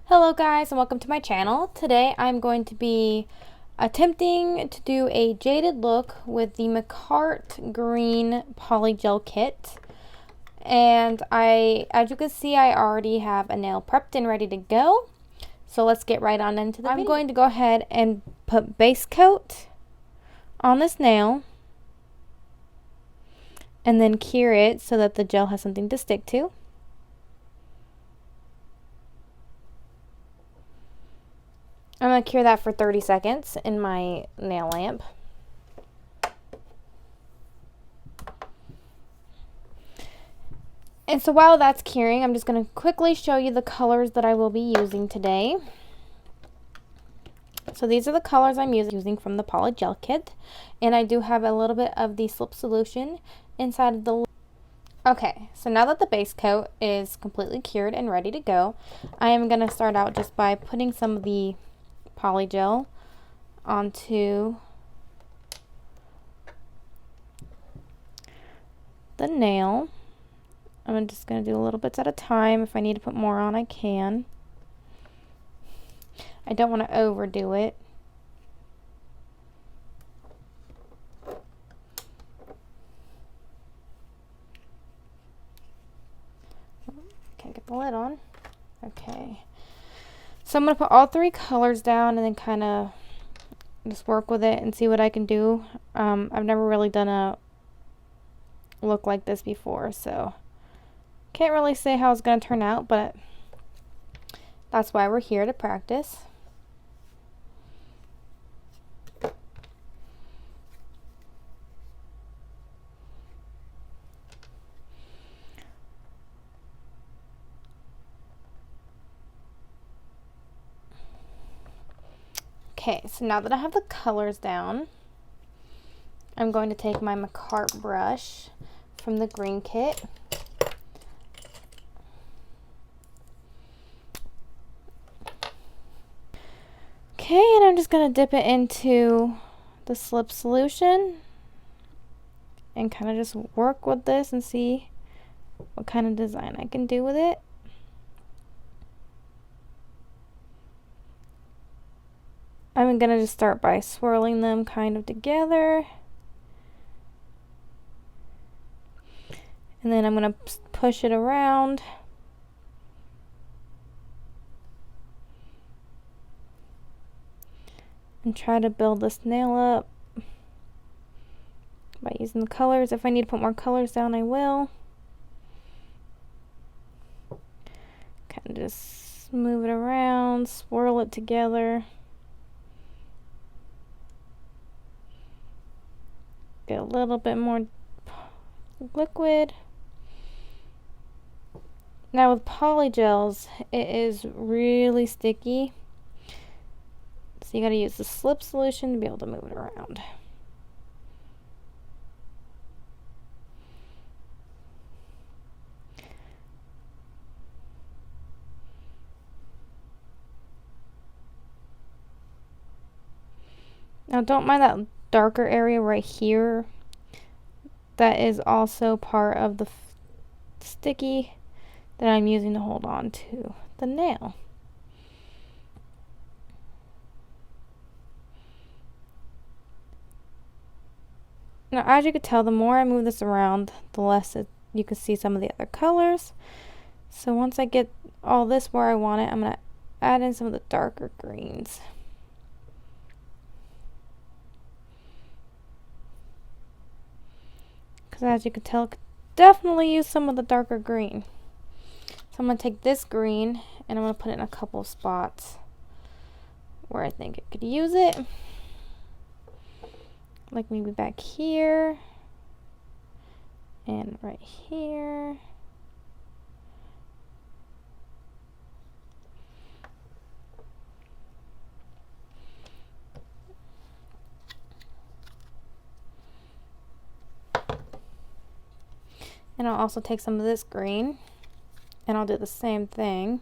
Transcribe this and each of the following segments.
Hello guys and welcome to my channel. Today I'm going to be attempting to do a jaded look with the makartt green polygel kit. And as you can see, I already have a nail prepped and ready to go. So let's get right on into the video. I'm going to go ahead and put base coat on this nail and then cure it so that the gel has something to stick to. I'm going to cure that for 30 seconds in my nail lamp. And so while that's curing, I'm just going to quickly show you the colors that I will be using today. So these are the colors I'm using from the polygel kit. And I do have a little bit of the slip solution inside of the... Okay, so now that the base coat is completely cured and ready to go, I am going to start out just by putting some of the polygel onto the nail. I'm just going to do a little bits at a time. If I need to put more on, I can. I don't want to overdo it. Can't get the lid on. Okay. So I'm going to put all three colors down and then kind of just work with it and see what I can do. I've never really done a look like this before, so can't really say how it's going to turn out, but that's why we're here to practice. Okay, so now that I have the colors down, I'm going to take my makartt brush from the green kit. Okay, and I'm just going to dip it into the slip solution and kind of just work with this and see what kind of design I can do with it. I'm going to just start by swirling them kind of together. And then I'm going to push it around. And try to build this nail up by using the colors. If I need to put more colors down, I will. Kind of just move it around, swirl it together. Get a little bit more liquid. Now with polygels, it is really sticky. So you gotta use the slip solution to be able to move it around. Now don't mind that darker area right here. That is also part of the sticky that I'm using to hold on to the nail. Now as you can tell, the more I move this around, the less you can see some of the other colors. So once I get all this where I want it, I'm going to add in some of the darker greens. Because as you can tell, I could definitely use some of the darker green. So I'm going to take this green and I'm going to put it in a couple of spots where I think it could use it. Like maybe back here and right here. And I'll also take some of this green and I'll do the same thing.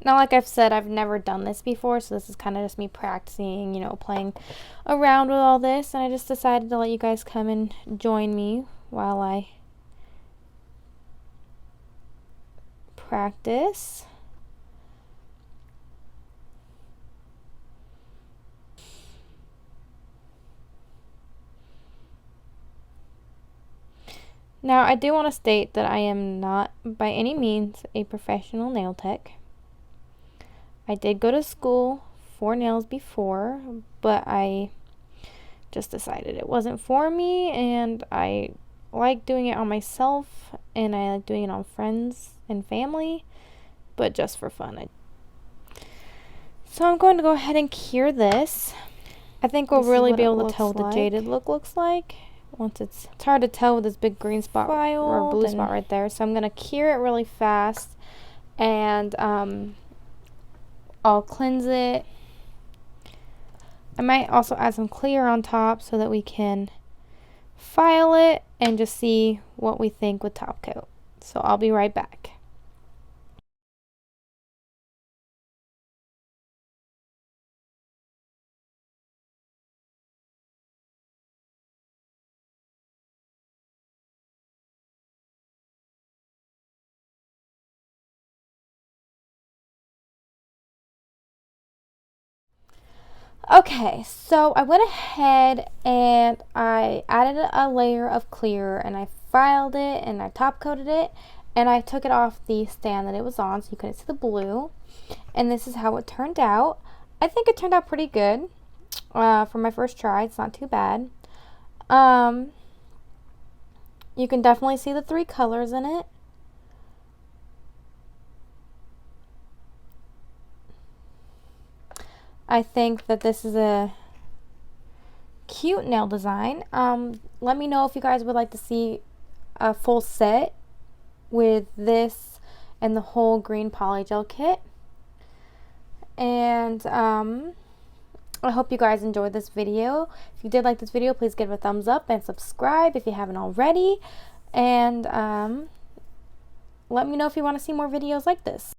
Now, like I've said, I've never done this before, so this is kind of just me practicing, you know, playing around with all this, and I just decided to let you guys come and join me while I practice. Now, I do want to state that I am not by any means a professional nail tech. I did go to school for nails before, but I just decided it wasn't for me, and I like doing it on myself, and I like doing it on friends and family, but just for fun. So I'm going to go ahead and cure this. I think we'll really be able to tell what the Jaded look looks like. Once it's hard to tell with this big green spot or blue spot right there. So I'm going to cure it really fast, and I'll cleanse it. I might also add some clear on top so that we can file it and just see what we think with top coat. So I'll be right back. Okay, so I went ahead and I added a layer of clear, and I filed it and I top coated it, and I took it off the stand that it was on so you couldn't see the blue, and this is how it turned out. I think it turned out pretty good for my first try. It's not too bad. You can definitely see the 3 colors in it. I think that this is a cute nail design. Let me know if you guys would like to see a full set with this and the whole green polygel kit. And I hope you guys enjoyed this video. If you did like this video, please give it a thumbs up and subscribe if you haven't already. And let me know if you want to see more videos like this.